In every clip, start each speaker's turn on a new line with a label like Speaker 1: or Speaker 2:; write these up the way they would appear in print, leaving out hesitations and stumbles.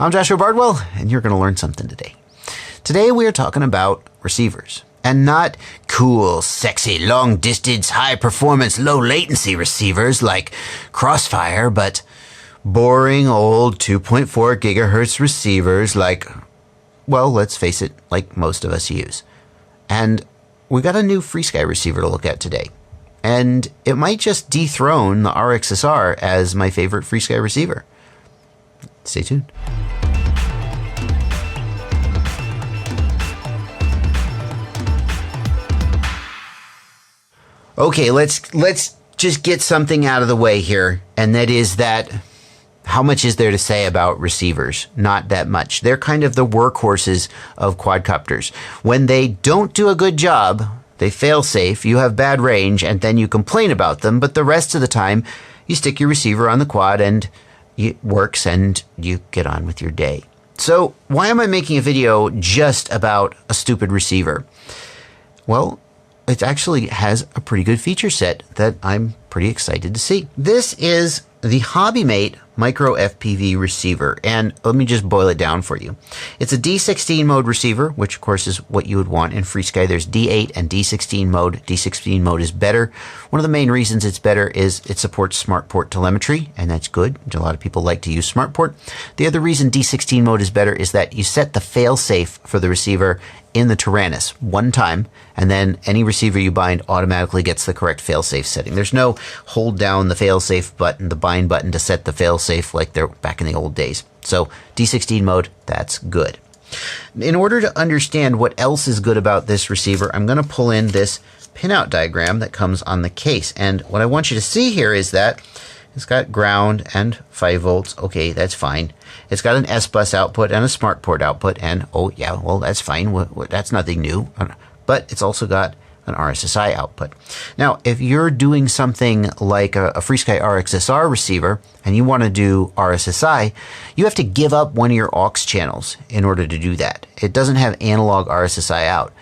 Speaker 1: I'm Joshua Bardwell, and you're going to learn something today. Today we are talking about receivers, and not cool, sexy, long-distance, high-performance, low-latency receivers like Crossfire, but boring old 2.4 gigahertz receivers like, well, let's face it, like most of us use. And we got a new FrSky receiver to look at today. And it might just dethrone the RXSR as my favorite FrSky receiver. Stay tuned. Okay, let's just get something out of the way here, and that is that how much is there to say about receivers? Not that much. They're kind of the workhorses of quadcopters. When they don't do a good job, they fail safe, you have bad range, and then you complain about them, but the rest of the time, you stick your receiver on the quad and it works and you get on with your day. So why am I making a video just about a stupid receiver? Well, it actually has a pretty good feature set that I'm pretty excited to see. This is the Hobbymate Micro FPV receiver, and let me just boil it down for you. It's a D16 mode receiver, which of course is what you would want in FrSky. There's D8 and D16 mode. D16 mode is better. One of the main reasons it's better is it supports SmartPort telemetry, and that's good. A lot of people like to use SmartPort. The other reason D16 mode is better is that you set the fail-safe for the receiver in the Tyrannus one time, and then any receiver you bind automatically gets the correct fail-safe setting. There's no hold down the fail-safe button, the bind button to set the fail-safe like they're back in the old days. So D16 mode, that's good. In order to understand what else is good about this receiver, I'm going to pull in this pinout diagram that comes on the case. And what I want you to see here is that it's got ground and 5 volts. Okay, that's fine. It's got an S-bus output and a SmartPort output. And, oh, yeah, well, that's fine. That's nothing new. But it's also got an RSSI output. Now, if you're doing something like a FrSky RXSR receiver and you want to do RSSI, you have to give up one of your aux channels in order to do that. It doesn't have analog RSSI out.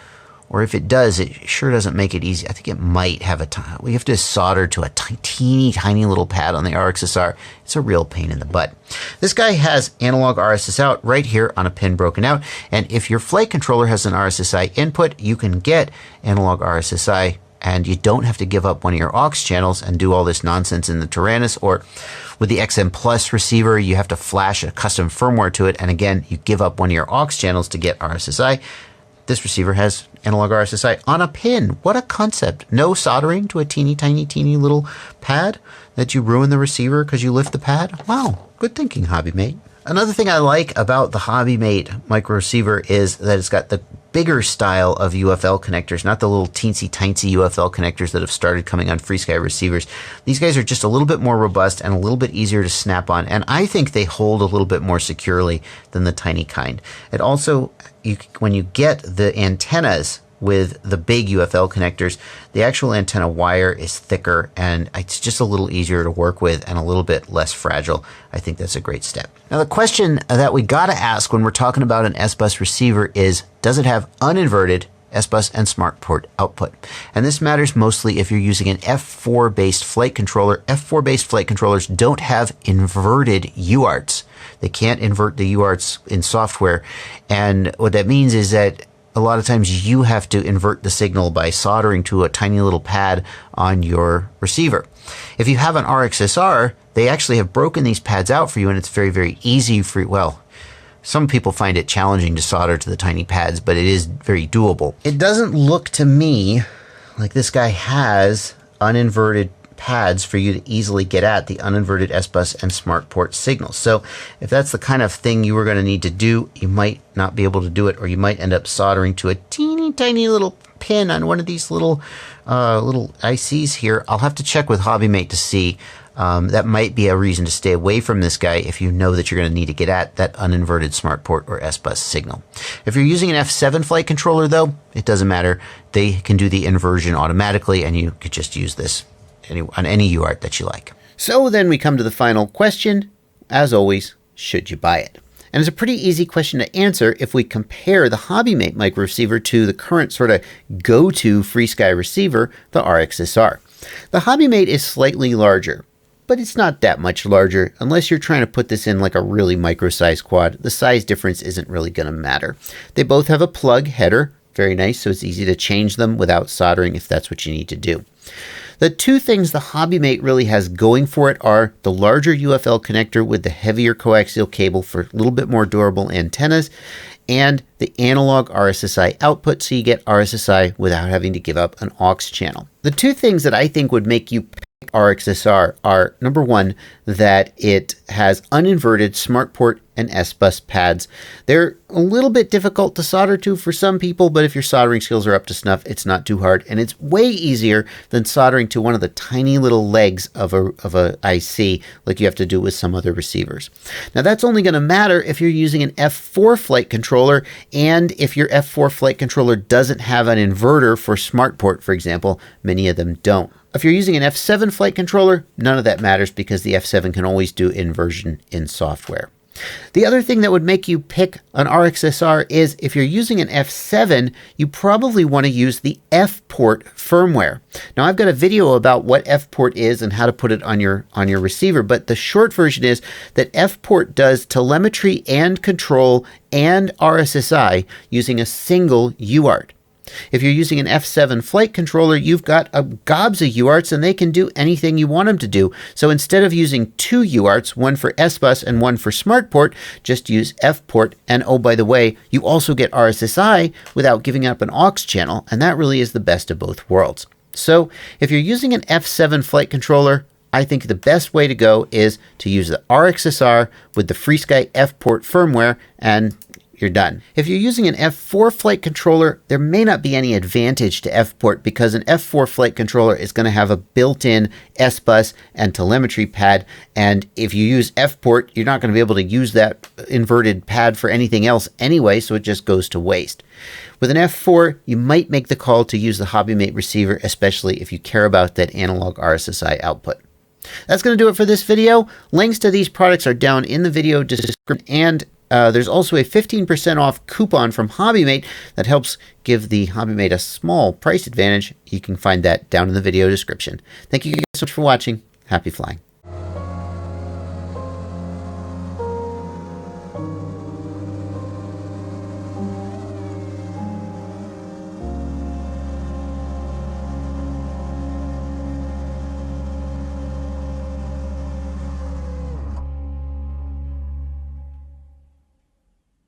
Speaker 1: Or if it does, it sure doesn't make it easy. I think it might have we have to solder to a teeny, tiny little pad on the RXSR. It's a real pain in the butt. This guy has analog RSS out right here on a pin broken out. And if your flight controller has an RSSI input, you can get analog RSSI, and you don't have to give up one of your aux channels and do all this nonsense in the Tyrannus. Or with the XM Plus receiver, you have to flash a custom firmware to it. And again, you give up one of your aux channels to get RSSI. This receiver has analog RSSI on a pin. What a concept. No soldering to a teeny, tiny little pad that you ruin the receiver because you lift the pad. Wow, good thinking, Hobbymate. Another thing I like about the Hobbymate micro receiver is that it's got the bigger style of UFL connectors, not the little teensy tiny UFL connectors that have started coming on FrSky receivers. These guys are just a little bit more robust and a little bit easier to snap on, and I think they hold a little bit more securely than the tiny kind. It also, when you get the antennas with the big UFL connectors, the actual antenna wire is thicker and it's just a little easier to work with and a little bit less fragile. I think that's a great step. Now, the question that we got to ask when we're talking about an S-bus receiver is, does it have uninverted S-bus and SmartPort output? And this matters mostly if you're using an F4 based flight controller. F4 based flight controllers don't have inverted UARTs. They can't invert the UARTs in software. And what that means is that a lot of times you have to invert the signal by soldering to a tiny little pad on your receiver. If you have an RXSR, they actually have broken these pads out for you, and it's very, very easy for you. Well, some people find it challenging to solder to the tiny pads, but it is very doable. It doesn't look to me like this guy has uninverted pads for you to easily get at the uninverted S-bus and SmartPort signals. So if that's the kind of thing you were going to need to do, you might not be able to do it, or you might end up soldering to a teeny tiny little pin on one of these little ICs here. I'll have to check with Hobbymate to see. That might be a reason to stay away from this guy if you know that you're going to need to get at that uninverted SmartPort or S-bus signal. If you're using an F7 flight controller, though, it doesn't matter. They can do the inversion automatically, and you could just use this on any UART that you like. So then we come to the final question. As always, should you buy it? And it's a pretty easy question to answer if we compare the Hobbymate micro receiver to the current sort of go-to FrSky receiver, the RXSR. The Hobbymate is slightly larger, but it's not that much larger. Unless you're trying to put this in like a really micro-sized quad, the size difference isn't really going to matter. They both have a plug header, very nice, so it's easy to change them without soldering if that's what you need to do. The two things the Hobbymate really has going for it are the larger UFL connector with the heavier coaxial cable for a little bit more durable antennas, and the analog RSSI output, so you get RSSI without having to give up an aux channel. The two things that I think would make you pick RXSR are, number one, that it has uninverted SmartPort and S-Bus pads. They're a little bit difficult to solder to for some people, but if your soldering skills are up to snuff, it's not too hard, and it's way easier than soldering to one of the tiny little legs of a IC like you have to do with some other receivers. Now that's only going to matter if you're using an F4 flight controller, and if your F4 flight controller doesn't have an inverter for SmartPort, for example. Many of them don't. If you're using an F7 flight controller, none of that matters because the F7 can always do inversion in software. The other thing that would make you pick an RXSR is if you're using an F7, you probably want to use the F-port firmware. Now I've got a video about what F-port is and how to put it on your receiver, but the short version is that F-port does telemetry and control and RSSI using a single UART. If you're using an F7 flight controller, you've got a gobs of UARTs and they can do anything you want them to do. So instead of using two UARTs, one for S-Bus and one for SmartPort, just use F-port. And oh, by the way, you also get RSSI without giving up an aux channel. And that really is the best of both worlds. So if you're using an F7 flight controller, I think the best way to go is to use the RXSR with the FrSky F-port firmware, and you're done. If you're using an F4 flight controller, there may not be any advantage to F-port because an F4 flight controller is going to have a built-in S-Bus and telemetry pad, and if you use F-port, you're not going to be able to use that inverted pad for anything else anyway, so it just goes to waste. With an F4, you might make the call to use the Hobbymate receiver, especially if you care about that analog RSSI output. That's going to do it for this video. Links to these products are down in the video description, and there's also a 15% off coupon from Hobbymate that helps give the Hobbymate a small price advantage. You can find that down in the video description. Thank you guys so much for watching. Happy flying.